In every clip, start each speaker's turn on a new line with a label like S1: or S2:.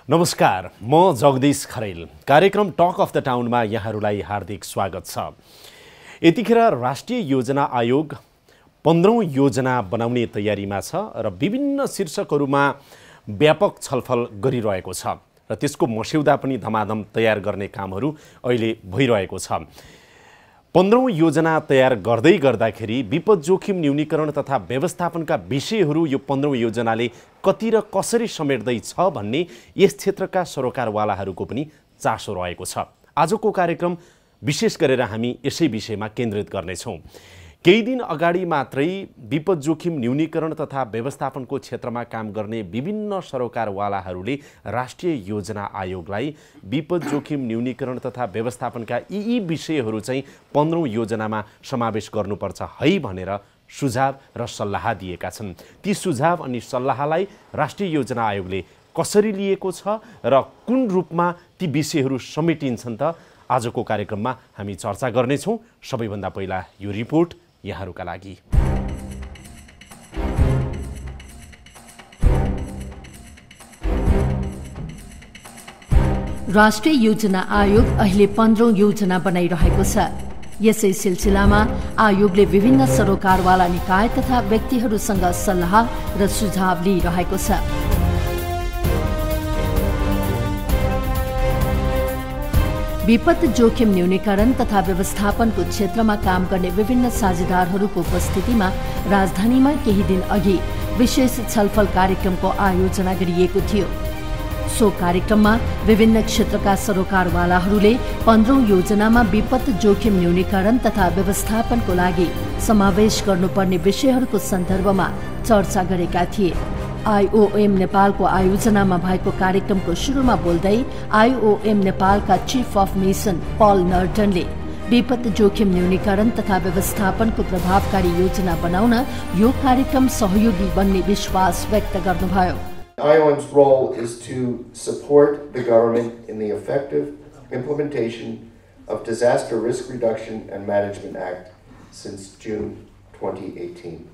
S1: नमस्कार, म जगदीश खरेल। कार्यक्रम टक अफ द टाउनमा यहाँहरूलाई हार्दिक स्वागत छ। यतिखेर राष्ट्रिय योजना आयोग 15औं योजना बनाउने तयारीमा छ र विभिन्न शीर्षकहरूमा व्यापक छलफल गरिरहेको छ र त्यसको मस्यौदा पनि धमाधम तयार गर्ने कामहरू अहिले भइरहेको छ। 15औं योजना तयार गर्दाखेरि विपद जोखिम न्यूनीकरण तथा व्यवस्थापनका विषयहरू यो 15औं योजनाले कति र कसरी समेट्दैछ भन्ने यस क्षेत्रका सरोकारवालाहरूको पनि चासो रहेको छ। आजको कार्यक्रम विशेष गरेर हामी यसै विषयमा केन्द्रित गर्नेछौँ। केही दिन अगाडि मात्रै विपद जोखिम न्यूनीकरण तथा व्यवस्थापनको क्षेत्रमा काम गर्ने विभिन्न सरोकारवालाहरूले राष्ट्रिय योजना आयोगलाई विपद जोखिम न्यूनीकरण तथा व्यवस्थापनका यी विषयहरू चाहिँ 15औं योजनामा समावेश गर्नुपर्छ है भनेर सुझाव र सल्लाह दिएका छन्। ती सुझाव अनि सल्लाहलाई राष्ट्रिय योजना आयोगले कसरी लिएको छ र कुन रूपमा ती विषयहरू समेटिन्छन् त आजको कार्यक्रममा हामी चर्चा गर्नेछौँ। सबैभन्दा पहिला यो रिपोर्ट यहाँहरूका लागि।
S2: राष्ट्रिय योजना आयोग अहिले 15औं योजना बनाइरहेको छ। यसै सिलसिलामा आयोगले विभिन्न सरोकारवाला निकाय तथा व्यक्तिहरूसँग सल्लाह र सुझाव लिइरहेको छ। विपद जोखिम न्यूनीकरण तथा व्यवस्थापनको क्षेत्रमा काम गर्ने विभिन्न साझेदारहरूको उपस्थितिमा राजधानीमा केही दिन अघि विशेष छलफल कार्यक्रमको आयोजना गरिएको थियो। सो कार्यक्रममा विभिन्न क्षेत्रका सरोकारवालाहरूले 15औं योजनामा विपद जोखिम न्यूनीकरण तथा व्यवस्थापनको लागि समावेश गर्नुपर्ने विषयहरूको सन्दर्भमा चर्चा गरेका थिए। आईओएम नेपालको आयोजनामा भएको कार्यक्रमको सुरुमा बोल्दै आईओएम नेपालका चीफ अफ मिसन पल नर्टनले विपद जोखिम न्यूनीकरण तथा व्यवस्थापनको प्रभावकारी योजना बनाउन यो कार्यक्रम सहयोगी बन्ने विश्वास व्यक्त गर्नुभयो।
S3: IOM's role is to support the government in the effective implementation of Disaster Risk Reduction and Management Act since June 2018.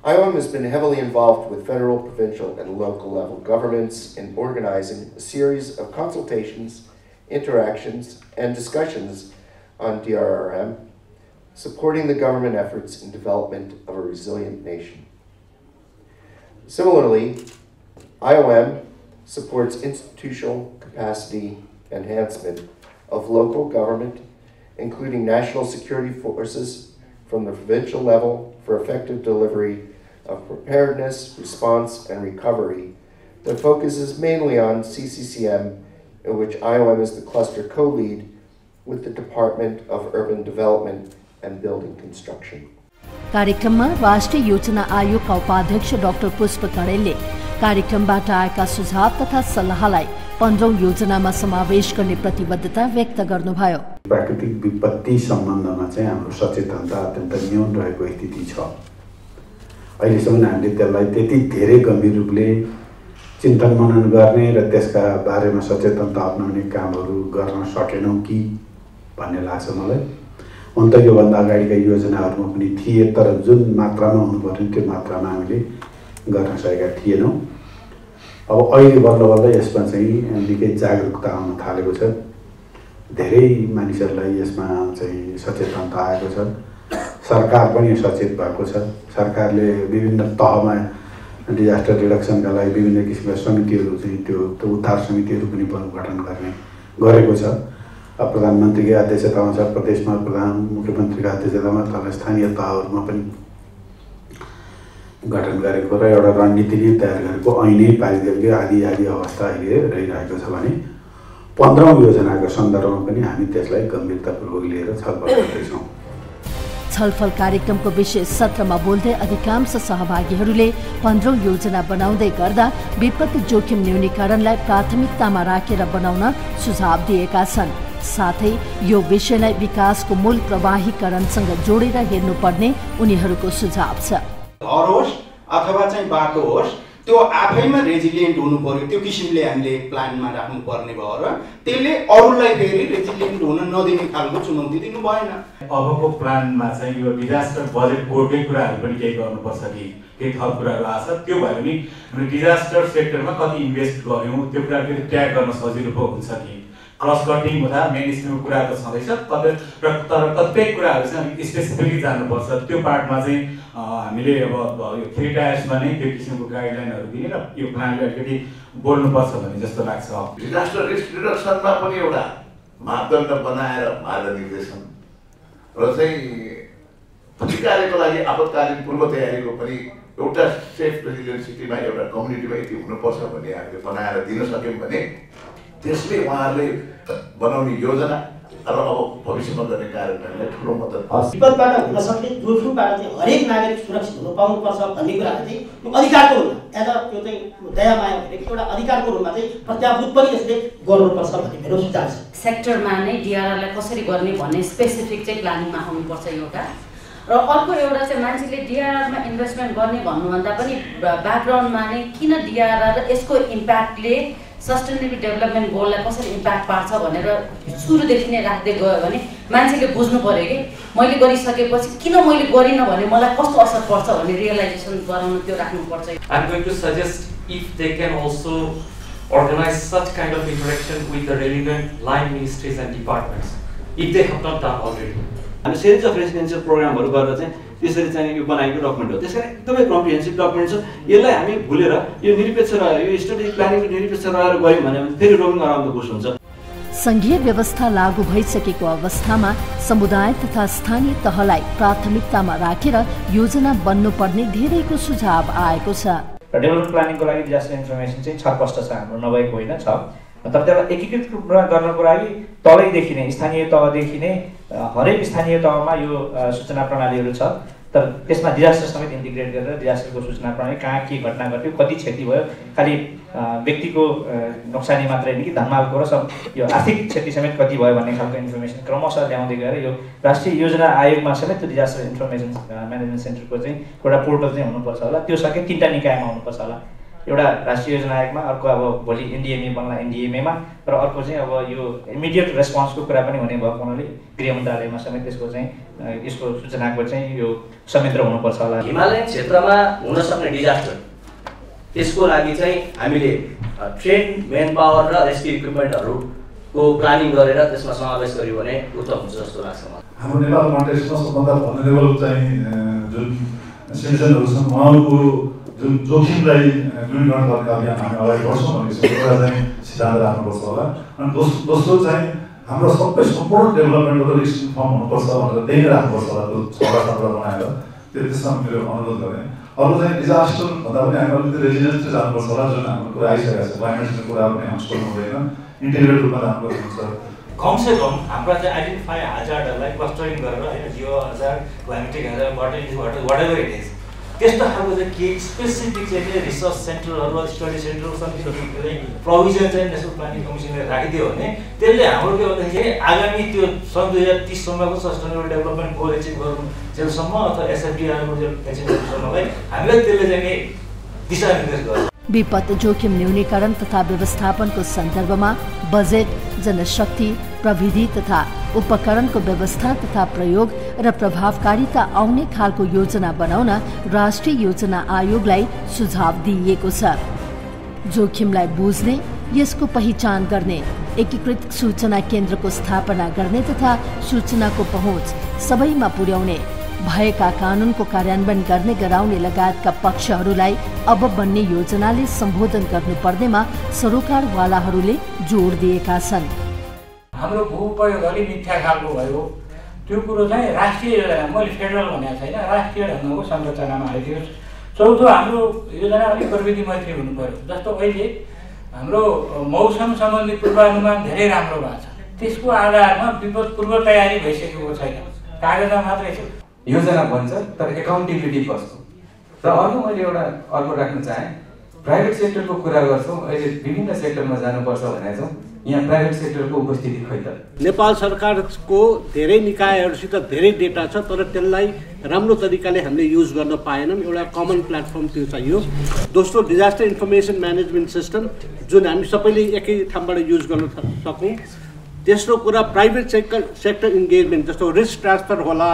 S3: IOM has been heavily involved with federal, provincial, and local level governments in organizing a series of consultations, interactions, and discussions on DRRM, supporting the government efforts in development of a resilient nation. Similarly, IOM supports institutional capacity enhancement of local government, including national security forces from the provincial level for effective delivery of preparedness, response, and recovery that focuses mainly on CCCM, in which IOM is the cluster co-lead with the Department of Urban Development and Building Construction.
S2: कार्यक्रममा राष्ट्रिय योजना आयोगका उपाध्यक्ष doctor पुष्प कणेलले कार्यक्रमबाट आएका सुझाव तथा सल्लाहलाई 15औं योजनामा समावेश गर्ने प्रतिबद्धता व्यक्त गर्नुभयो।
S4: प्राकृतिक विपत्ति सम्बन्धमा चाहिँ हाम्रो सचेतनता अत्यन्त न्यून रहेको स्थिति छ। अहिलेसम्म हामीले त्यसलाई त्यति धेरै गम्भीर रूपले चिन्तन मनन गर्ने र त्यसका बारेमा सचेतनता अपनाउने कामहरू गर्न सकेनौं कि भन्ने लाग्छ मलाई। हुन त योभन्दा अगाडिका योजनाहरूमा पनि थिए, तर जुन मात्रामा हुनुपर्ने त्यो मात्रामा हामीले गर्न सकेका थिएनौँ। अब अहिले बल्ल बल्ल यसमा चाहिँ निकै जागरुकता आउन थालेको छ। धेरै मानिसहरूलाई यसमा चाहिँ सचेतनता आएको छ। सरकार पनि सचेत भएको छ। सरकारले विभिन्न तहमा डिजास्टर रिडक्सनका लागि विभिन्न किसिमका समितिहरू चाहिँ त्यो उद्धार समितिहरू पनि गठन गरेको छ। प्रधानमन्त्रीको अध्यक्षतामा छ, प्रदेशमा मुख्यमन्त्रीको अध्यक्षतामा तल स्थानीय तहहरूमा पनि गठन गरेको र एउटा रणनीति नै तयार गरेको ऐनै पारित गरेको आदि अवस्था अहिले रहिरहेको छ भने 15औं योजनाको सन्दर्भमा पनि हामी त्यसलाई गम्भीरतापूर्वक लिएर छलफल गर्दैछौँ।
S2: छलफल कार्यक्रमको विशेष सत्रमा बोल्दै अधिकांश सहभागीहरूले 15औं योजना बनाउँदै गर्दा विपद जोखिम न्यूनीकरणलाई प्राथमिकतामा राखेर बनाउन सुझाव दिएका छन्। साथै यो विषयलाई विकासको मूल प्रवाहीकरणसँग जोडेर हेर्नुपर्ने उनीहरूको सुझाव छ।
S5: घर होस् अथवा चाहिँ बाटो होस्, त्यो आफैमा रेजिलिएन्ट हुनु पर्यो, त्यो किसिमले हामीले प्लानमा राख्नु पर्ने भयो र त्यसले अरूलाई फेरि रेजिलिएन्ट हुन नदिने खालको चुनौती दिनु भएन।
S6: अबको प्लानमा चाहिँ यो डिजास्टर बजेट कोडकै कुराहरू पनि केही गर्नुपर्छ कि केही थप कुराहरू आछ, त्यो भयो भने हामीले डिजास्टर सेक्टरमा कति इन्भेस्ट गऱ्यौँ त्यो कुरा फेरि ट्र्याक गर्न सजिलो पो हुन्छ कि क्रस कटिङ हुँदा मेन स्ट्रिमको कुरा त छँदैछ तर कतिपय कुराहरू चाहिँ अलिक स्पेसिफिकली जानुपर्छ। त्यो पार्टमा चाहिँ हामीले अब यो 3 टायर्समा नै त्यो किसिमको गाइडलाइनहरू दिने र यो प्लानले अलिकति बोल्नुपर्छ भन्ने जस्तो लाग्छ।
S7: डिजास्टर रिस्क रिडक्सनमा पनि एउटा मापदण्ड बनाएर मार्ग निर्देशन र चाहिँ प्रतिकारको लागि आपतकालीन पूर्व तयारीको पनि एउटा सेफ रेजिलियन्ट सिटीमा एउटा कम्युनिटीमा यति हुनुपर्छ भन्ने हामीले बनाएर दिन सक्यौँ भने त्यसले उहाँहरूले बनाउने योजना र अब भविष्यमा गर्ने कार्यक्रमलाई ठुलो मद्दत
S8: विपदबाट हुन सक्ने जोखिमबाट चाहिँ हरेक नागरिक सुरक्षित हुन पाउनुपर्छ भन्ने कुरालाई चाहिँ यो अधिकारको रूपमा एज अ त्यो चाहिँ दयामाया भनेको एउटा अधिकारको रूपमा चाहिँ प्रत्याभूत पनि यसले गर्नुपर्छ भन्ने मेरो सुझाव छ।
S9: सेक्टरमा नै डिआरआरलाई कसरी गर्ने भन्ने स्पेसिफिक चाहिँ प्लानिङमा आउनुपर्छ एउटा, र अर्को एउटा चाहिँ मान्छेले डिआरआरमा इन्भेस्टमेन्ट गर्ने भन्नुभन्दा पनि ब्याकग्राउन्डमा नै किन डिआरआर र यसको इम्प्याक्टले सस्टेनेबल डेभलपमेन्ट गोललाई कसरी इम्प्याक्ट पार्छ भनेर सुरुदेखि नै राख्दै गयो भने मान्छेले बुझ्नु पर्यो कि मैले गरिसकेपछि किन मैले गरिनँ भने मलाई कस्तो असर पर्छ भन्ने रियलाइजेसन गराउन त्यो राख्नुपर्छ।
S10: I'm going to suggest if they can also organize such kind of interaction with the relevant line ministries and departments if they have not done already.
S11: हामी सेरिज अफ रेसिडेन्सियल प्रोग्रामहरू गरेर चाहिँ त्यसरी चाहिँ यो बनाएको डकुमेन्ट हो, त्यसकारण एकदमै कम्प्रिहेन्सिभ डकुमेन्ट छ। यसलाई हामी भुलेर यो निरपेक्ष र यो स्ट्रेटेजिक प्लानिङको निरपेक्ष रहेर गयौँ भने फेरि रोमिङ अराउन्ड द बुश हुन्छ।
S2: संघीय व्यवस्था लागू भइसकेको अवस्थामा समुदाय तथा स्थानीय तहलाई प्राथमिकतामा राखेर योजना बन्नुपर्ने धेरैको सुझाव आएको छ।
S12: डेभलपमेन्ट प्लानिङको लागि डिजास्टर इन्फर्मेसन चाहिँ छरपष्ट छ, हाम्रो नभएको होइन छ, तर त्यसलाई एकीकृत रूपमा गर्नको लागि तलैदेखि नै स्थानीय तहदेखि नै हरेक स्थानीय तहमा यो सूचना प्रणालीहरू छ, तर त्यसमा डिजास्टर समेत इन्टिग्रेट गरेर डिजास्टरको सूचना प्रणाली कहाँ के घटना घट्यो, कति क्षति भयो, खालि व्यक्तिको नोक्सानी मात्रै होइन कि धनमालको र सब यो आर्थिक क्षति समेत कति भयो भन्ने खालको इन्फर्मेसन क्रमशः ल्याउँदै गएर यो राष्ट्रिय योजना आयोगमा समेत त्यो डिजास्टर इन्फर्मेसन म्यानेजमेन्ट सेन्टरको चाहिँ एउटा पोर्टल चाहिँ हुनुपर्छ होला। त्यो सके 3टा निकायमा हुनुपर्छ होला, एउटा राष्ट्रिय योजना आयोगमा, अर्को अब भोलि एनडिएमए बन्ला एनडिएमएमा, र अर्को चाहिँ अब यो इमिडिएट रेस्पोन्सको कुरा पनि हुने भएको हुनाले गृह मन्त्रालयमा समेत त्यसको चाहिँ यसको सूचनाको चाहिँ यो संयन्त्र हुनुपर्छ होला।
S13: हिमालयन क्षेत्रमा हुन सक्ने डिजास्टर त्यसको लागि चाहिँ हामीले ट्रेन मेन पावर र रेस्क्यु इक्विपमेन्टहरूको प्लानिङ गरेर त्यसमा समावेश गर्यो भने उत्तम हुन्छ जस्तो लाग्छ मलाई।
S14: हाम्रो नेपाल कन्टेक्स्टमा सबभन्दा भनरेबल चाहिँ जुन सिटिजनहरू छन् उहाँहरूको जुन जोखिमलाई न्यूनीकरण गर्ने अभियान हामी अगाडि बढ्छौँ भन्ने कुरा चाहिँ सिद्धान्त राख्नुपर्छ होला। अनि दोस्रो चाहिँ हाम्रो सबै सम्पूर्ण डेभलपमेन्टको रिस्क इन्फर्म हुनुपर्छ भनेर त्यही नै राख्नुपर्छ होला, त्यो 6 बनाएर त्यसमा मेरो अनुरोध गरेँ। अर्को चाहिँ डिजास्टर भन्दा पनि हामी अलिकति रेजिलियन्स चाहिँ जानुपर्छ होला, जुन हाम्रो कुरा आइसकेको छ, क्लाइमेट चेन्जको कुराहरू पनि हामी छोड्नु हुँदैन, इन्टिग्रेटेड रूपमा जानुपर्ने हुन्छ।
S6: कमसेकम हाम्रा चाहिँ आइडेन्टिफाई हाजार्डहरूलाई क्लस्टरिङ गरेर होइन, geo hazard, climatic hazard, whatever it is, त्यस्तो खालको चाहिँ केही स्पेसिफिक चाहिँ रिसर्च सेन्टरहरू स्टडी सेन्टरहरू चाहिँ प्रोभिजन चाहिँ नेसनल प्लानिङ कमिसनले राखिदियो भने त्यसले हाम्रो के भन्दाखेरि आगामी त्यो सन् 2030 सम्मको सस्टेनेबल डेभलपमेन्ट गोल एचिभ गर्नुजेलसम्म अथवा एसएफडीआरको एचिभ गर्नुसम्मलाई हामीले त्यसले चाहिँ दिशानिर्देश गर्छ।
S2: विपद जोखिम न्यूनीकरण तथा व्यवस्थापनको सन्दर्भमा बजेट, जनशक्ति, प्रविधि तथा उपकरणको व्यवस्था तथा प्रयोग र प्रभावकारिता आउने खालको योजना बनाउन राष्ट्रिय योजना आयोगलाई सुझाव दिइएको छ। जोखिमलाई बुझ्ने, यसको पहिचान गर्ने, एकीकृत सूचना केन्द्रको स्थापना गर्ने तथा सूचनाको पहुँच सबैमा पुर्याउने, भएका कानुनको कार्यान्वयन गर्ने गराउने लगायतका पक्षहरूलाई अब बन्ने योजनाले सम्बोधन गर्नुपर्नेमा सरोकारवालाहरूले जोड दिएका छन्।
S15: हाम्रो भूउपयोग अलि मिथ्या खालको भयो, त्यो कुरो चाहिँ राष्ट्रिय योजना, मैले फेडरल भनेको छैन, राष्ट्रिय ढङ्गको संरचनामा आइदियोस्। चौथो, हाम्रो योजना अलिक प्रविधि मैत्री हुनु पर्यो। जस्तो अहिले हाम्रो मौसम सम्बन्धी पूर्वानुमान धेरै राम्रो भएको छ, त्यसको आधारमा विपद पूर्व तयारी भइसकेको छैन, कागजमा मात्रै छ।
S16: योजना भन्छ तर एकाउन्टेबिलिटी कस्तो। र अर्को मैले एउटा अर्को राख्न चाहेँ, प्राइभेट सेक्टरको कुरा गर्छौँ, अहिले विभिन्न सेक्टरमा जानुपर्छ भनेर छौँ, यहाँ प्राइभेट सेक्टरको उपस्थिति खै त?
S17: नेपाल सरकारको धेरै निकायहरूसित धेरै डेटा छ, तर त्यसलाई राम्रो तरिकाले हामीले युज गर्न पाएनौँ। एउटा कमन प्लेटफर्म त्यो चाहियो। दोस्रो, डिजास्टर इन्फर्मेसन म्यानेजमेन्ट सिस्टम जुन हामी सबैले एकै ठाउँबाट युज गर्न सकौँ। तेस्रो कुरा, प्राइभेट सेक्टर इन्गेजमेन्ट, जस्तो रिस्क ट्रान्सफर होला,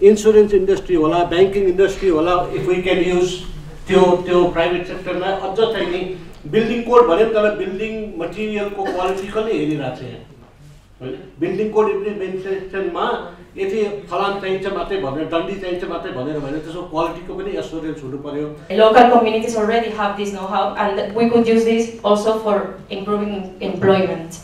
S17: इन्सुरेन्स इन्डस्ट्री होला, ब्याङ्किङ इन्डस्ट्री होला, इफ वी क्यान युज त्यो प्राइभेट सेक्टरमा। अझ चाहिने बिल्डिङ कोड भन्यो तर बिल्डिङ मटेरियलको क्वालिटी कसले हेरिरहेको छ यहाँ, होइन? बिल्डिङ कोड इम्प्लिमेन्टेसनमा यति फलाम चाहिन्छ मात्रै भनेर, डन्डी चाहिन्छ मात्रै भनेर भने त्यसको क्वालिटीको पनि एस्योरेन्स हुनु पर्यो।
S18: Local communities already have this know-how, and we could use this also for improving employment,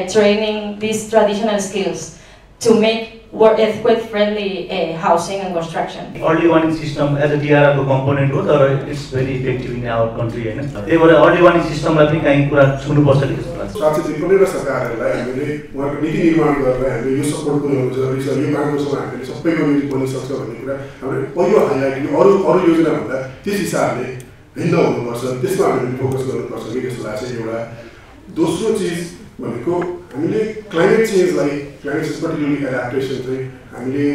S18: training these traditional skills to make earthquake-friendly housing and construction.
S19: Early warning system as a DRR component हो, तर it's very effective in our country, हैन? त्यही भएर early warning system लाई पनि कहीँ कुरा छुनुपर्छ कि जस्तो लाग्छ।
S20: साथै कुनै र सरकारहरूलाई हामीले उहाँको नीति निर्माण गरेर हामीले यो सपोर्ट पुर्याउनु जरुरी छ, यो मार्गदर्शन हामीले सबैको निम्ति बन्न सक्छ भन्ने कुरा हामीले पहिलो हाइलाइट अरू योजना भन्दा त्यस हिसाबले भिन्न हुनुपर्छ, त्यसमा हामीले फोकस गर्नुपर्छ कि जस्तो लाग्छ। एउटा दोस्रो चिज भनेको हामीले क्लाइमेट चेन्जलाई, क्लाइमेट चेन्ज पर्टिकुलरली एडाप्टेसन चाहिँ हामीले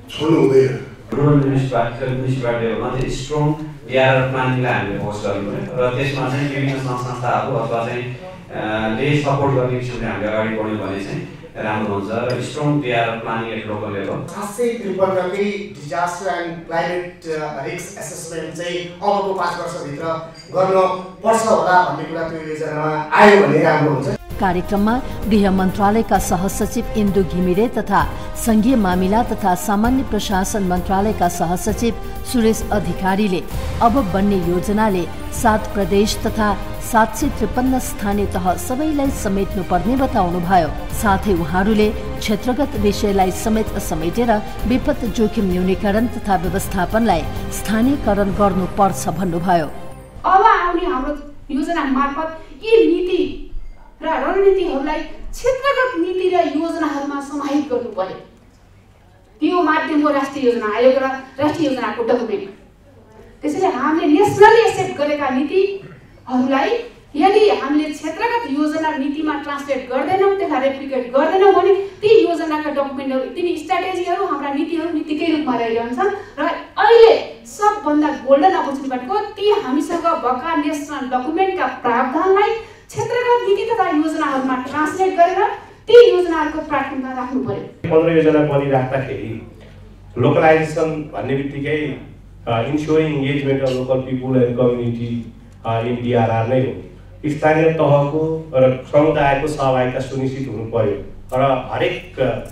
S20: छोड्नु हुँदैन।
S21: रुरल म्युनिसिपालिटीहरूमा चाहिँ स्ट्रङ डिआरआर प्लानिङलाई हामीले फोकस गर्नु पर्यो र त्यसमा चाहिँ विभिन्न संस्थाहरू अथवा चाहिँ ले सपोर्ट गर्ने किसिमले हामीले अगाडि बढ्यो भने चाहिँ राम्रो हुन्छ र strong DRR planning at local level.
S22: खासै त्रिपुराकै disaster and climate risk assessment चाहिँ अबको 5 वर्षभित्र गर्न पर्छ होला भन्ने कुरा त्यो योजनामा आयो भने राम्रो हुन्छ।
S2: कार्यक्रममा गृह मन्त्रालयका सहसचिव इन्दु घिमिरे तथा संघीय मामिला तथा सामान्य प्रशासन मन्त्रालयका सहसचिव सुरेश अधिकारीले अब बन्ने योजनाले 7 प्रदेश तथा 753 स्थानीय तह सबैलाई समेट्नुपर्ने बताउनुभयो। साथै उहाँहरूले क्षेत्रगत विषयलाई समेटेर विपद जोखिम न्यूनीकरण तथा व्यवस्थापनलाई स्थानीयकरण गर्नुपर्छ भन्नुभयो।
S23: अब आउने हाम्रो योजना मार्फत यी नीति र रणनीतिहरूलाई क्षेत्रगत नीति र योजनाहरूमा समाहित गर्नु पर्यो। त्यो माध्यमको राष्ट्रिय योजना आयोग र राष्ट्रिय योजनाको डकुमेन्ट। त्यसैले हामीले नेसनली एक्सेप्ट गरेका नीतिहरूलाई यदि हामीले क्षेत्रगत योजना नीतिमा ट्रान्सलेट गर्दैनौँ, त्यसलाई रेप्लिकेट गर्दैनौँ भने ती योजनाका डकुमेन्टहरू, ती स्ट्राटेजीहरू, हाम्रा नीतिहरू नीतिकै रूपमा रहिरहन्छन् र अहिले सबभन्दा गोल्डन अपर्च्युनिटीको ती हामीसँग भएका नेसनल डकुमेन्टका प्रावधानलाई क्षेत्रगत नीति तथा योजनाहरूमा ट्रान्सलेट गरेर ती योजनाहरूको प्राथमिकता राख्नु पर्यो।
S24: 15 योजना बनिराख्दाखेरि लोकलाइजेसन भन्ने बित्तिकै ensuring engagement of local people and community in DRR नै हो। स्थानीय तहको र समुदायको सहभागिता सुनिश्चित हुनु पर्यो र हरेक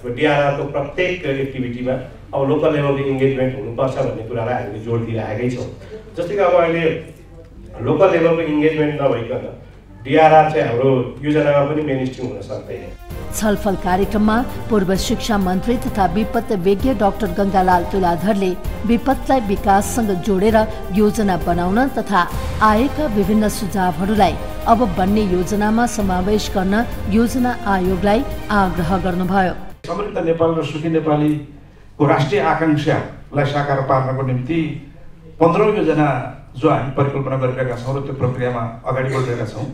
S24: डिआरआरको प्रत्येक एक्टिभिटीमा अब लोकल लेभलको इन्गेजमेन्ट हुनुपर्छ भन्ने कुरालाई हामीले जोड दिइराखेकै छौँ। जस्तै कि अब अहिले लोकल लेभलको इन्गेजमेन्ट नभइकन डिआरआर चाहिँ हाम्रो योजनामा पनि मेनस्ट्रिम हुन सक्दैन।
S2: छलफल कार्यक्रममा पूर्व शिक्षा मन्त्री तथा विपद विज्ञ डाक्टर गंगालाल तुलाधरले विपदलाई विकाससँग जोडेर योजना बनाउन तथा आएका विभिन्न सुझावहरूलाई अब बन्ने योजनामा समावेश गर्न योजना आयोगलाई आग्रह गर्नुभयो।
S25: समृद्ध नेपाल र सुखी नेपालीको राष्ट्रिय आकांक्षालाई साकार पार्नको निम्ति 15 योजना जो हामी परिकल्पना गरिरहेका छौँ र त्यो प्रक्रियामा अगाडि बढिरहेका छौँ।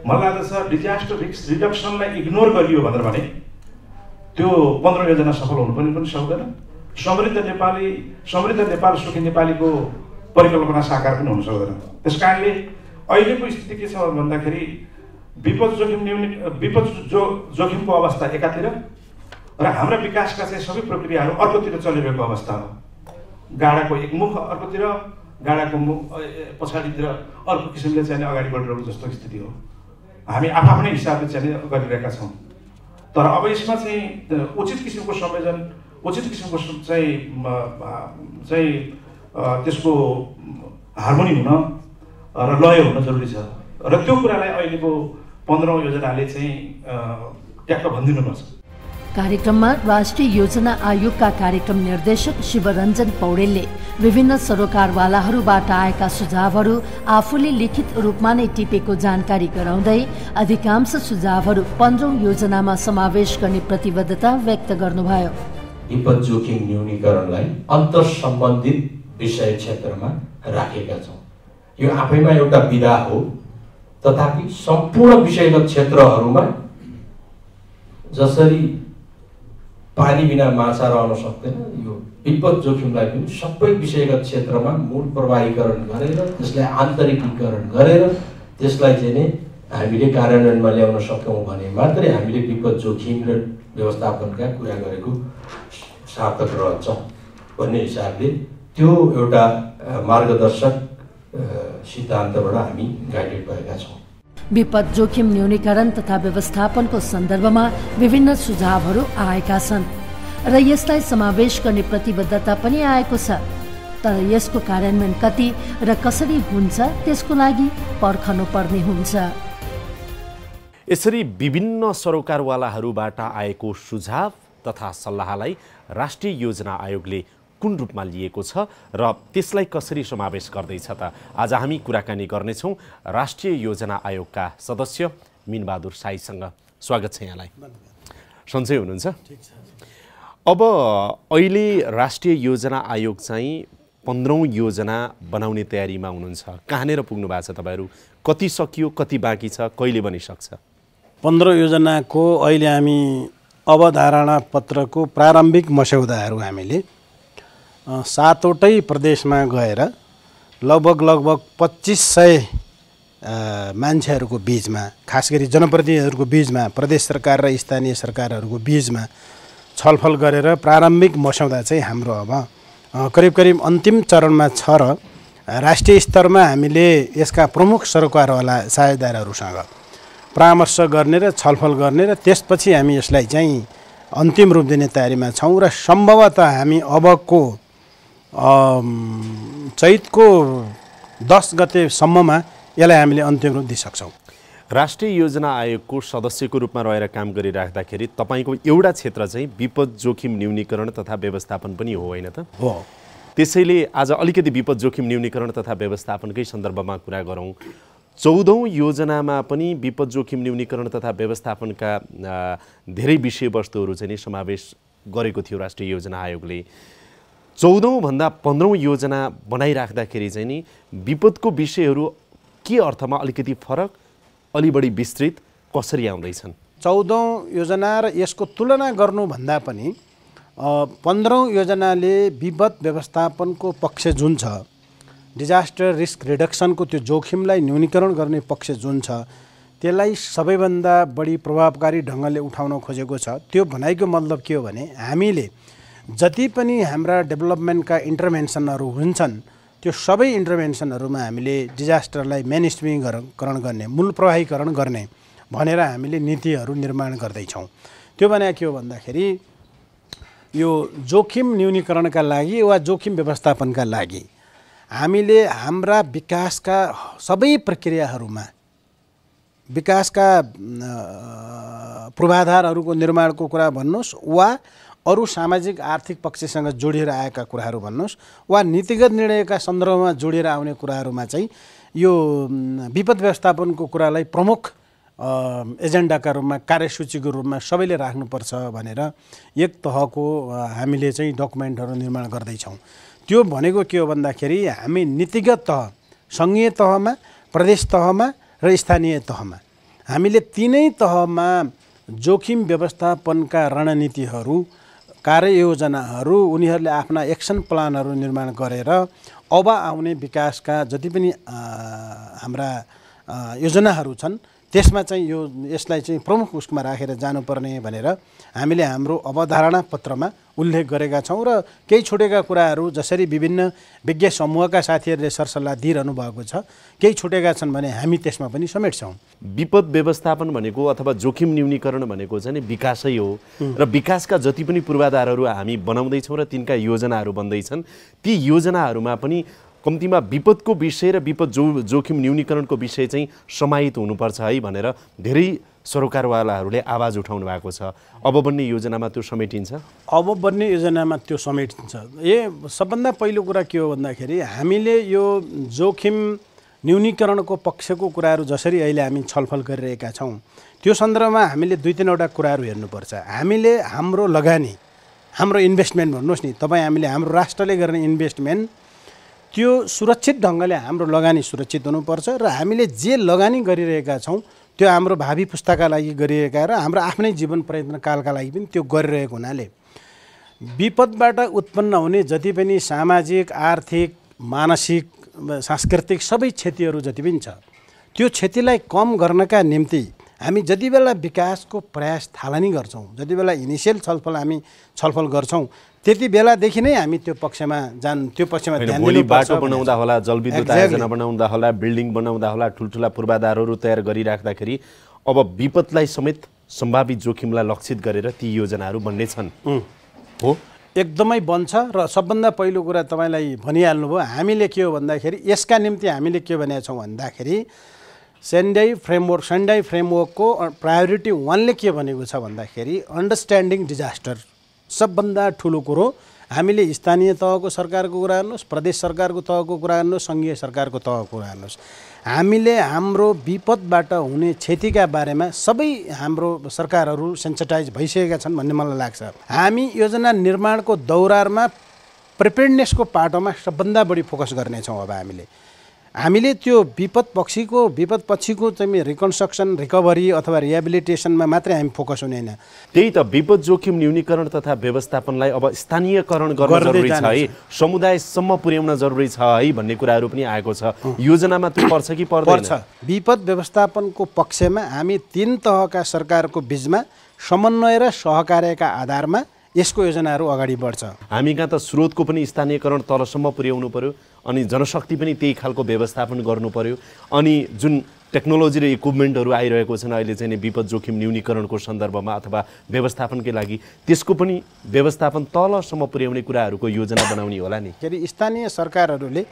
S25: मलाई लाग्दछ डिजास्टर रिस्क रिडक्सनलाई इग्नोर गरियो भनेर भने त्यो 15 योजना सफल हुनु पनि सक्दैन। समृद्ध नेपाल सुखी नेपालीको परिकल्पना साकार पनि हुन सक्दैन। त्यसकारणले अहिलेको स्थिति के छ भन्दाखेरि विपद जोखिमको अवस्था एकातिर र हाम्रा विकासका चाहिँ सबै प्रक्रियाहरू अर्कोतिर चलिरहेको अवस्था हो। गाडाको एक मुख अर्कोतिर, गाडाको मुख पछाडितिर अर्को किसिमले चाहिँ अगाडि बढिरहेको जस्तो स्थिति हो। हामी आफ्नै हिसाबले चाहिँ गरिरहेका छौँ। तर अब यसमा चाहिँ उचित किसिमको संयोजन, उचित किसिमको चाहिँ त्यसको हार्मोनी हुन र लय हुन जरुरी छ र त्यो कुरालाई अहिलेको 15 योजनाले चाहिँ ट्याक्क भनिदिनुपर्छ।
S2: कार्यक्रममा राष्ट्रिय योजना आयोगका कार्यक्रम निर्देशक शिवरञ्जन पौडेलले विभिन्न सरोकारवालाहरूबाट आएका सुझावहरू आफूले लिखित रूपमा नै टिपेको जानकारी गराउँदै अधिकांश सुझावहरू 15 योजनामा समावेश गर्ने प्रतिबद्धता व्यक्त गर्नुभयो।
S26: विपद जोखिम न्यूनीकरणलाई अन्तर्सम्बन्धित विषय क्षेत्रमा राखेका छौँ।
S1: यो आफैमा एउटा विधा हो, तथापि सम्पूर्ण विषयगत क्षेत्रहरूमा जसरी पानी बिना माछा रहन सक्दैन, यो विपद जोखिमलाई पनि सबै विषयगत क्षेत्रमा मूल प्रवाहीकरण गरेर त्यसलाई आन्तरिकीकरण गरेर त्यसलाई चाहिँ नि हामीले कार्यान्वयनमा ल्याउन सक्यौँ भने मात्रै हामीले विपद जोखिम र व्यवस्थापनका कुरा गरेको सार्थक रहन्छ भन्ने हिसाबले त्यो एउटा मार्गदर्शक सिद्धान्तबाट हामी गाइडेड भएका छौँ।
S2: विपद जोखिम न्यूनीकरण तथा व्यवस्थापनको सन्दर्भमा विभिन्न सुझावहरू आएका छन् र यसलाई समावेश गर्ने प्रतिबद्धता पनि आएको छ। तर यसको कार्यान्वयन कति र कसरी हुन्छ त्यसको लागि पर्खनु पर्ने हुन्छ।
S3: यसरी विभिन्न सरोकारवालाहरूबाट आएको सुझाव तथा सल्लाहलाई राष्ट्रिय योजना आयोगले कुन रूपमा लिएको छ र त्यसलाई कसरी समावेश गर्दैछ त आज हामी कुराकानी गर्नेछौँ राष्ट्रिय योजना आयोगका सदस्य मिनबहादुर साईसँग। स्वागत छ यहाँलाई। सन्चै हुनुहुन्छ? अब अहिले राष्ट्रिय योजना आयोग चाहिँ 15औं योजना बनाउने तयारीमा हुनुहुन्छ। कहाँनिर पुग्नु भएको छ तपाईहरू? कति सकियो, कति बाँकी छ, कहिले बनिसक्छ?
S4: 15 योजनाको अहिले हामी अवधारणा पत्रको प्रारम्भिक मस्यौदाहरू हामीले 7वटै प्रदेशमा गएर लगभग 2500 मान्छेहरूको बिचमा, खास गरी जनप्रतिनिधिहरूको बिचमा, प्रदेश सरकार र स्थानीय सरकारहरूको बिचमा छलफल गरेर प्रारम्भिक मस्यौदा चाहिँ हाम्रो अब करिब करिब अन्तिम चरणमा छ र राष्ट्रिय स्तरमा हामीले यसका प्रमुख सरकारवाला साझेदारहरूसँग परामर्श गर्ने र छलफल गर्ने र त्यसपछि हामी यसलाई चाहिँ अन्तिम रूप दिने तयारीमा छौँ र सम्भवतः हामी अबको चैतको 10 गतेसम्ममा यसलाई हामीले अन्तिम रूप दिइसक्छौँ।
S3: राष्ट्रिय योजना आयोगको सदस्यको रूपमा रहेर काम गरिराख्दाखेरि तपाईँको एउटा क्षेत्र चाहिँ विपद जोखिम न्यूनीकरण तथा व्यवस्थापन पनि हो, होइन त?
S4: हो।
S3: त्यसैले आज अलिकति विपद जोखिम न्यूनीकरण तथा व्यवस्थापनकै सन्दर्भमा कुरा गरौँ। 14औं योजनामा पनि विपद जोखिम न्यूनीकरण तथा व्यवस्थापनका धेरै विषयवस्तुहरू चाहिँ समावेश गरेको थियो राष्ट्रिय योजना आयोगले। 14औं भन्दा 15औं योजना बनाइराख्दाखेरि चाहिँ नि विपदको विषयहरू के अर्थमा अलिकति फरक, अलि बढी विस्तृत कसरी आउँदैछन्?
S4: 14औं योजना र यसको तुलना गर्नुभन्दा पनि 15औं योजनाले विपद व्यवस्थापनको पक्ष जुन छ, डिजास्टर रिस्क रिडक्सनको त्यो जोखिमलाई न्यूनीकरण गर्ने पक्ष जुन छ, त्यसलाई सबैभन्दा बढी प्रभावकारी ढङ्गले उठाउन खोजेको छ। त्यो भनाइको मतलब के हो भने हामीले जति पनि हाम्रा डेभलपमेन्टका इन्टरभेन्सनहरू हुन्छन् त्यो सबै इन्टरभेन्सनहरूमा हामीले डिजास्टरलाई मेनस्ट्रिमिङकरण गर्ने, मूल प्रवाहीकरण गर्ने भनेर हामीले नीतिहरू निर्माण गर्दैछौँ। त्यो भने के हो भन्दाखेरि यो जोखिम न्यूनीकरणका लागि वा जोखिम व्यवस्थापनका लागि हामीले हाम्रा विकासका सबै प्रक्रियाहरूमा, विकासका पूर्वाधारहरूको निर्माणको कुरा भन्नुहोस् वा अरू सामाजिक आर्थिक पक्षसँग जोडिएर आएका कुराहरू भन्नुहोस् वा नीतिगत निर्णयका सन्दर्भमा जोडिएर आउने कुराहरूमा चाहिँ यो विपद व्यवस्थापनको कुरालाई प्रमुख एजेन्डाका रूपमा, कार्यसूचीको रूपमा सबैले राख्नुपर्छ भनेर एक तहको हामीले चाहिँ डकुमेन्टहरू निर्माण गर्दैछौँ। त्यो भनेको के हो भन्दाखेरि हामी नीतिगत तह, सङ्घीय तहमा, प्रदेश तहमा र स्थानीय तहमा हामीले तीनै तहमा जोखिम व्यवस्थापनका रणनीतिहरू, कार्ययोजनाहरू, उनीहरूले आफ्ना एक्सन प्लानहरू निर्माण गरेर अब आउने विकासका जति पनि हाम्रा योजनाहरू छन् त्यसमा चाहिँ यसलाई चाहिँ प्रमुख उसमा राखेर जानुपर्ने भनेर हामीले हाम्रो अवधारणा पत्रमा उल्लेख गरेका छौँ र केही छुटेका कुराहरू जसरी विभिन्न विज्ञ समूहका साथीहरूले सरसल्लाह दिइरहनु भएको छ, केही छुटेका छन् भने हामी त्यसमा पनि समेट्छौँ।
S3: विपद व्यवस्थापन भनेको अथवा जोखिम न्यूनीकरण भनेको चाहिँ विकासै हो र विकासका जति पनि पूर्वाधारहरू हामी बनाउँदैछौँ र तिनका योजनाहरू बन्दैछन्, ती योजनाहरूमा पनि कम्तीमा विपदको विषय र विपद जोखिम न्यूनीकरणको विषय चाहिँ समाहित हुनुपर्छ है भनेर धेरै सरोकारवालाहरूले आवाज उठाउनु भएको छ। अब बन्ने योजनामा त्यो समेटिन्छ?
S4: अब बन्ने योजनामा त्यो समेटिन्छ। सबभन्दा पहिलो कुरा के हो भन्दाखेरि हामीले यो जोखिम न्यूनीकरणको पक्षको कुराहरू जसरी अहिले हामी छलफल गरिरहेका छौँ त्यो सन्दर्भमा हामीले 2-3वटा कुराहरू हेर्नुपर्छ। हामीले हाम्रो लगानी, हाम्रो इन्भेस्टमेन्ट भन्नुहोस् नि तपाईँ, हामीले हाम्रो राष्ट्रले गर्ने इन्भेस्टमेन्ट त्यो सुरक्षित ढङ्गले हाम्रो लगानी सुरक्षित हुनुपर्छ र हामीले जे लगानी गरिरहेका छौँ त्यो हाम्रो भावी पुस्ताका लागि गरिरहेका र हाम्रो आफ्नै जीवन प्रयत्नकालका लागि पनि त्यो गरिरहेको हुनाले विपदबाट उत्पन्न हुने जति पनि सामाजिक आर्थिक मानसिक सांस्कृतिक सबै क्षतिहरू जति पनि छ त्यो क्षतिलाई कम गर्नका निम्ति हामी जति बेला विकासको प्रयास थालनी गर्छौँ जति बेला इनिसियल हामी छलफल गर्छौँ त्यति बेलादेखि नै हामी त्यो पक्षमा ध्यान
S3: दिनु बाटो बनाउँदा होला जलविद्युत आयोजना बनाउँदा होला बिल्डिङ बनाउँदा होला ठुल्ठुला पूर्वाधारहरू तयार गरिराख्दाखेरि अब विपदलाई समेत सम्भावित जोखिमलाई लक्षित गरेर ती योजनाहरू बन्ने छन् हो
S4: एकदमै बन्छ र सबभन्दा पहिलो कुरा तपाईँलाई भनिहाल्नुभयो हामीले के हो भन्दाखेरि यसका निम्ति हामीले के भनेका छौँ भन्दाखेरि सेन्डाई फ्रेमवर्कको प्रायोरिटी 1 ले के भनेको छ भन्दाखेरि अन्डरस्ट्यान्डिङ डिजास्टर सबभन्दा ठुलो कुरो हामीले स्थानीय तहको सरकारको कुरा गर्नुहोस् प्रदेश सरकारको तहको कुरा गर्नुहोस् सङ्घीय सरकारको तहको कुरा गर्नुहोस् हामीले हाम्रो विपदबाट हुने क्षतिका बारेमा सबै हाम्रो सरकारहरू सेन्सिटाइज भइसकेका छन् भन्ने मलाई लाग्छ हामी योजना निर्माणको दौरानमा प्रिपेयर्डनेसको पाटोमा सबभन्दा बढी फोकस गर्नेछौँ अब हामीले त्यो विपद पछिको चाहिँ रिकन्स्ट्रक्सन रिकभरी अथवा रिहेबिलिटेसनमा मात्रै हामी फोकस हुँदैन
S3: त्यही त विपद जोखिम न्यूनीकरण तथा व्यवस्थापनलाई अब स्थानीयकरण गर्न जरुरी छ है समुदायसम्म पुर्याउन जरुरी छ है भन्ने कुराहरू पनि आएको छ योजनामा त्यो पर्छ कि पर्दैन
S4: विपद व्यवस्थापनको पक्षमा हामी 3 तहका सरकारको बीचमा समन्वय र सहकार्यका आधारमा यसको योजनाहरू अगाडि बढ्छ
S3: हामी कहाँ त स्रोतको पनि स्थानीयकरण तलसम्म पुर्याउनु पर्यो अनि जनशक्ति पनि त्यही खालको व्यवस्थापन गर्नु पर्यो अनि जुन टेक्नोलोजी र इक्विपमेन्टहरू आइरहेको छन् अहिले चाहिँ विपद जोखिम न्यूनीकरणको सन्दर्भमा अथवा व्यवस्थापनकै लागि त्यसको पनि व्यवस्थापन तलसम्म पुर्याउने कुराहरूको योजना बनाउने होला नि
S4: स्थानीय सरकारहरूले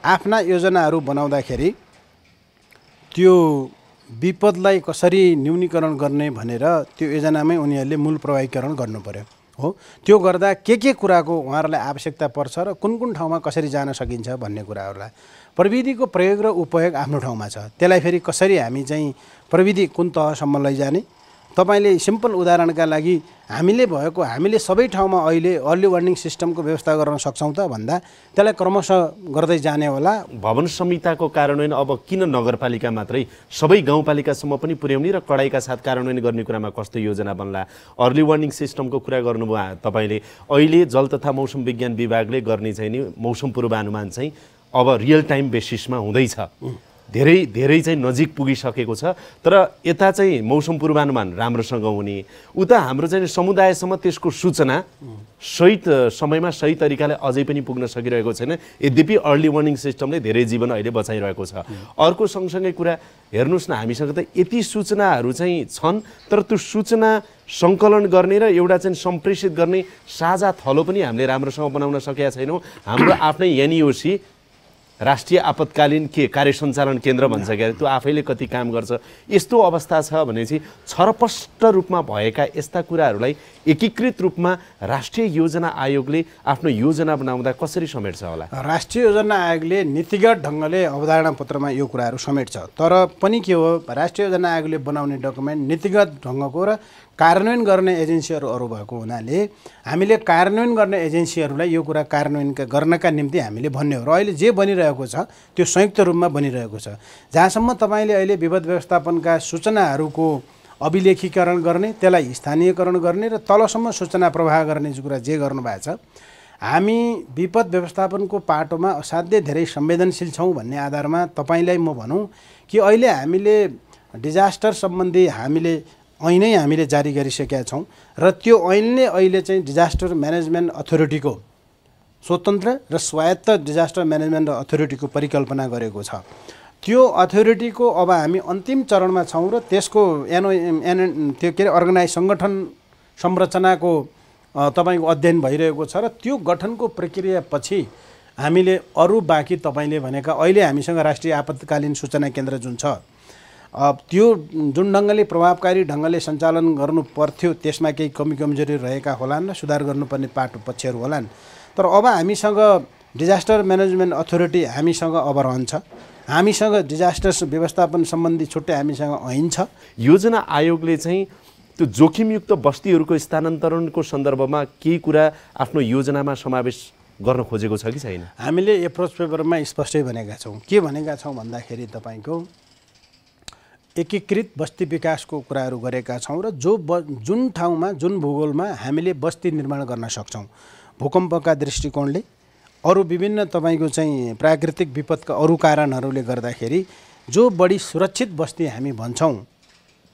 S4: आफ्ना योजनाहरू बनाउँदाखेरि त्यो विपदलाई कसरी न्यूनीकरण गर्ने भनेर त्यो योजनामै उनीहरूले मूल प्रभावीकरण गर्नु पर्यो हो त्यो गर्दा के कुराको उहाँहरूलाई आवश्यकता पर्छ र कुन ठाउँमा कसरी जान सकिन्छ भन्ने कुराहरूलाई प्रविधिको प्रयोग र उपयोग आफ्नो ठाउँमा छ त्यसलाई फेरि कसरी हामी चाहिँ प्रविधि कुन तहसम्म लैजाने तपाईले सिम्पल उदाहरणका लागि हामीले सबै ठाउँमा अहिले अर्ली वार्निङ सिस्टमको व्यवस्था गर्न सक्छौँ त भन्दा त्यसलाई क्रमशः गर्दै जाने होला
S3: भवन संहिताको कार्यान्वयन अब किन नगरपालिका मात्रै सबै गाउँपालिकासम्म पनि पुर्याउने र कडाइका साथ कार्यान्वयन गर्ने कुरामा कस्तो योजना बन्ला अर्ली वार्निङ सिस्टमको कुरा गर्नुभयो तपाईले अहिले जल तथा मौसम विज्ञान विभागले गर्ने चाहिँ नि मौसम पूर्वानुमान चाहिँ अब रियल टाइम बेसिसमा हुँदैछ धेरै चाहिँ नजिक पुगिसकेको छ तर यता चाहिँ मौसम पूर्वानुमान राम्रोसँग हुने उता हाम्रो चाहिँ समुदायसम्म त्यसको सूचना सही समयमा सही तरिकाले अझै पनि पुग्न सकिरहेको छैन यद्यपि अर्ली वार्निङ सिस्टमले धेरै जीवन अहिले बचाइरहेको छ अर्को सँगसँगै कुरा हेर्नुस् न हामीसँग त यति सूचनाहरू चाहिँ छन् तर त्यो सूचना सङ्कलन गर्ने र एउटा चाहिँ सम्प्रेषित गर्ने साझा थलो पनि हामीले राम्रोसँग बनाउन सकेका छैनौँ हाम्रो आफ्नै एनइओसी राष्ट्रिय आपतकालीन कार्य सञ्चालन केन्द्र भन्छ क्या त्यो आफैले कति काम गर्छ यस्तो अवस्था छ भने चाहिँ छरपष्ट रूपमा भएका यस्ता कुराहरूलाई एकीकृत रूपमा राष्ट्रिय योजना आयोगले आफ्नो योजना बनाउँदा कसरी समेट्छ होला
S4: राष्ट्रिय योजना आयोगले नीतिगत ढङ्गले अवधारणा पत्रमा यो कुराहरू समेट्छ तर पनि के हो राष्ट्रिय योजना आयोगले बनाउने डकुमेन्ट नीतिगत ढङ्गको र कार्यान्वयन गर्ने एजेन्सीहरू अरू भएको हुनाले हामीले कार्यान्वयन गर्ने एजेन्सीहरूलाई यो कुरा कार्यान्वयन गर्नका निम्ति हामीले भन्ने हो र अहिले जे बनिरहेको छ त्यो संयुक्त रूपमा बनिरहेको छ जहाँसम्म तपाईँले अहिले विपद व्यवस्थापनका सूचनाहरूको अभिलेखीकरण गर्ने त्यसलाई स्थानीयकरण गर्ने र तलसम्म सूचना प्रवाह गर्ने कुरा जे गर्नुभएको छ हामी विपद व्यवस्थापनको पाटोमा असाध्यै धेरै संवेदनशील छौँ भन्ने आधारमा तपाईँलाई म भनौँ कि अहिले हामीले डिजास्टर सम्बन्धी हामीले जारी गरिसकेका छौँ र त्यो ऐनले अहिले चाहिँ डिजास्टर म्यानेजमेन्ट अथोरिटीको स्वतन्त्र र स्वायत्त डिजास्टर म्यानेजमेन्ट अथोरिटीको परिकल्पना गरेको छ त्यो अथोरिटीको अब हामी अन्तिम चरणमा छौँ र त्यसको अर्गनाइज सङ्गठन संरचनाको तपाईँको अध्ययन भइरहेको छ र त्यो गठनको प्रक्रियापछि हामीले अरू बाँकी तपाईँले भनेका अहिले हामीसँग राष्ट्रिय आपतकालीन सूचना केन्द्र जुन छ त्यो जुन ढङ्गले प्रभावकारी ढङ्गले सञ्चालन गर्नु पर्थ्यो त्यसमा केही कमजोरी रहेका होलान् र सुधार गर्नुपर्ने पक्षहरू होलान् तर अब हामीसँग डिजास्टर म्यानेजमेन्ट अथोरिटी हामीसँग अब रहन्छ हामीसँग डिजास्टर व्यवस्थापन सम्बन्धी छुट्टै हामीसँग ऐन छ
S3: योजना आयोगले चाहिँ त्यो जोखिमयुक्त बस्तीहरूको स्थानान्तरणको सन्दर्भमा केही कुरा आफ्नो योजनामा समावेश गर्न खोजेको छ कि छैन?
S4: हामीले एप्रोच पेपरमा स्पष्टै भनेका छौँ। के भनेका छौँ भन्दाखेरि तपाईँको एकीकृत बस्ती विकासको कुराहरू गरेका छौँ र जुन ठाउँमा जुन भूगोलमा हामीले बस्ती निर्माण गर्न सक्छौँ, भूकम्पका दृष्टिकोणले, अरू विभिन्न तपाईँको चाहिँ प्राकृतिक विपदका अरू कारणहरूले गर्दाखेरि जो बढी सुरक्षित बस्ती हामी भन्छौँ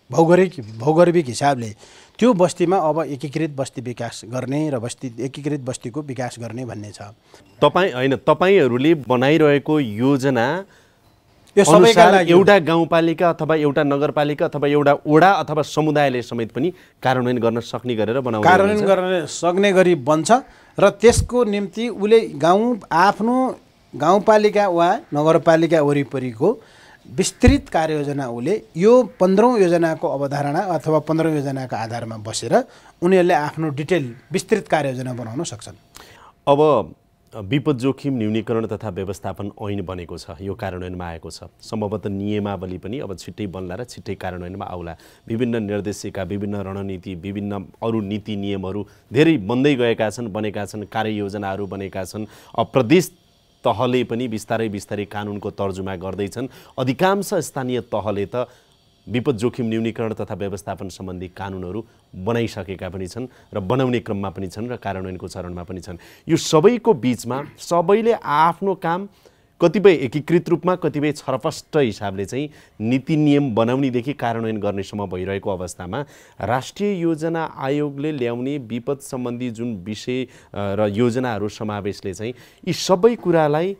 S4: भौगोलिक हिसाबले, त्यो बस्तीमा अब एकीकृत बस्ती विकास गर्ने र एकीकृत बस्तीको विकास गर्ने भन्ने छ।
S3: तपाईँहरूले बनाइरहेको योजना
S4: यो सबैका लागि
S3: एउटा गाउँपालिका अथवा एउटा नगरपालिका अथवा एउटा वडा अथवा समुदायले समेत पनि कार्यान्वयन गर्न सक्ने गरेर बनाउने,
S4: कार्यान्वयन गर्न सक्ने गरी बन्छ र त्यसको निम्ति उसले आफ्नो गाउँपालिका वा नगरपालिका वरिपरिको विस्तृत कार्ययोजना उसले यो 15औं योजनाको अवधारणा अथवा 15औं योजनाको आधारमा बसेर उनीहरूले आफ्नो डिटेल विस्तृत कार्ययोजना बनाउन सक्छन्।
S3: अब विपद जोखिम न्यूनीकरण तथा व्यवस्थापन ऐन बनेको छ, यो कार्यान्वयनमा आएको छ। सम्भवतः नियमावली पनि अब छिट्टै बन्ला र छिट्टै कार्यान्वयनमा आउला। विभिन्न निर्देशिका, विभिन्न रणनीति, विभिन्न अरू नीति नियमहरू धेरै बन्दै गएका छन्, बनेका छन्, कार्ययोजनाहरू बनेका छन्। प्रदेश तहले पनि बिस्तारै बिस्तारै कानुनको तर्जुमा गर्दैछन्। अधिकांश स्थानीय तहले त विपद जोखिम न्यूनीकरण तथा व्यवस्थापन सम्बन्धी कानुनहरू बनाइसकेका पनि छन् र बनाउने क्रममा पनि छन् र कार्यान्वयनको चरणमा पनि छन्। यो सबैको बीचमा सबैले आफ्नो काम कतिपय एकीकृत रूपमा, कतिपय छरपष्ट हिसाबले चाहिँ नीति नियम बनाउनेदेखि कार्यान्वयन गर्नेसम्म भइरहेको अवस्थामा राष्ट्रिय योजना आयोगले ल्याउने विपद सम्बन्धी जुन विषय र योजनाहरू समावेशले चाहिँ यी सबै कुरालाई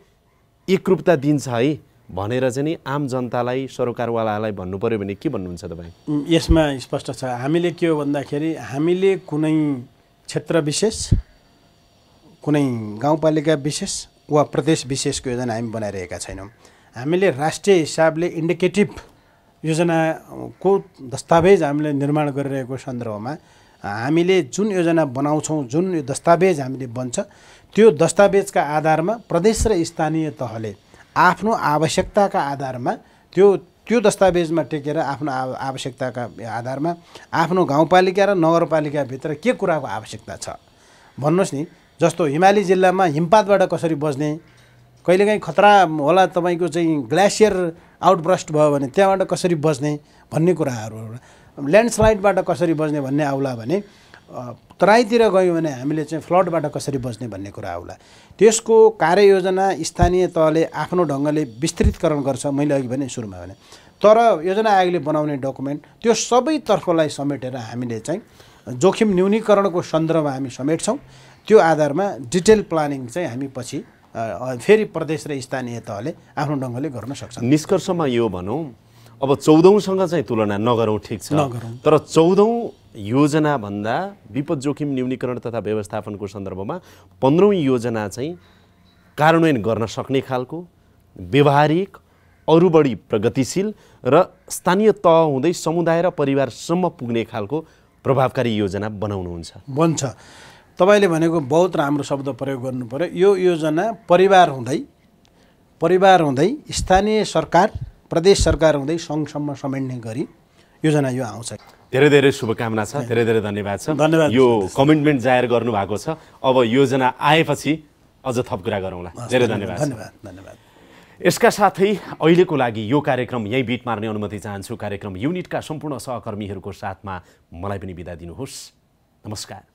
S3: एकरूपता दिन्छ है भनेर चाहिँ आम जनतालाई, सरोकारवालालाई भन्नु पर्यो भने के भन्नुहुन्छ तपाईँ?
S4: यसमा स्पष्ट छ। हामीले के हो भन्दाखेरि हामीले कुनै क्षेत्र विशेष, कुनै गाउँपालिका विशेष वा प्रदेश विशेषको योजना हामी बनाइरहेका छैनौँ। हामीले राष्ट्रिय हिसाबले इन्डिकेटिभ योजनाको दस्तावेज हामीले निर्माण गरिरहेको सन्दर्भमा हामीले जुन योजना बनाउँछौँ, जुन दस्तावेज हामीले बन्छ, त्यो दस्तावेजका आधारमा प्रदेश र स्थानीय तहले आफ्नो आवश्यकताका आधारमा त्यो दस्तावेजमा टेकेर आफ्नो आवश्यकताका आधारमा आफ्नो गाउँपालिका र नगरपालिकाभित्र के कुराको आवश्यकता छ भन्नुहोस् नि। जस्तो हिमाली जिल्लामा हिमपातबाट कसरी बच्ने, कहिलेकाहीँ खतरा होला तपाईँको चाहिँ ग्लेसियर आउटब्रस्ट भयो भने त्यहाँबाट कसरी बच्ने भन्ने कुराहरू, ल्यान्डस्लाइडबाट कसरी बच्ने भन्ने आउला भने, तराईतिर गयौँ भने हामीले चाहिँ फ्लडबाट कसरी बच्ने भन्ने कुरा आउला। त्यसको कार्ययोजना स्थानीय तहले आफ्नो ढङ्गले विस्तृतकरण गर्छ। मैले अघि भने सुरुमा भने, तर योजना आयोगले बनाउने डकुमेन्ट त्यो सबै तर्फलाई समेटेर हामीले चाहिँ जोखिम न्यूनीकरणको सन्दर्भमा हामी समेट्छौँ। त्यो आधारमा डिटेल प्लानिङ चाहिँ हामी पछि फेरि प्रदेश र स्थानीय तहले आफ्नो ढङ्गले गर्न सक्छन्।
S3: निष्कर्षमा यो भनौँ, अब 14औँसँग चाहिँ तुलना नगरौँ, ठिक छ, तर 14औँ योजनाभन्दा विपद जोखिम न्यूनीकरण तथा व्यवस्थापनको सन्दर्भमा 15औँ योजना चाहिँ कार्यान्वयन गर्न सक्ने खालको व्यवहारिक, अरू बढी प्रगतिशील र स्थानीय तह हुँदै समुदाय र परिवारसम्म पुग्ने खालको प्रभावकारी योजना बनाउनुहुन्छ।
S4: बन्छ। तपाईँले भनेको बहुत राम्रो शब्द प्रयोग गर्नु पर्यो। यो योजना परिवार हुँदै स्थानीय सरकार, प्रदेश सरकार हुँदै सङ्घसम्म समेट्ने गरी योजना यो आउँछ।
S3: धेरै धेरै शुभकामना छ, धेरै धेरै धन्यवाद छ।
S4: धन्यवाद।
S3: यो कमिटमेन्ट जाहेर गर्नुभएको छ। अब योजना आएपछि अझ थप कुरा गरौँला। धेरै धन्यवाद।
S4: धन्यवाद।
S3: यसका साथै अहिलेको लागि यो कार्यक्रम यहीँ बिट मार्ने अनुमति चाहन्छु। कार्यक्रम युनिटका सम्पूर्ण सहकर्मीहरूको साथमा मलाई पनि बिदा दिनुहोस्। नमस्कार।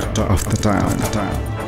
S5: Talk of the town.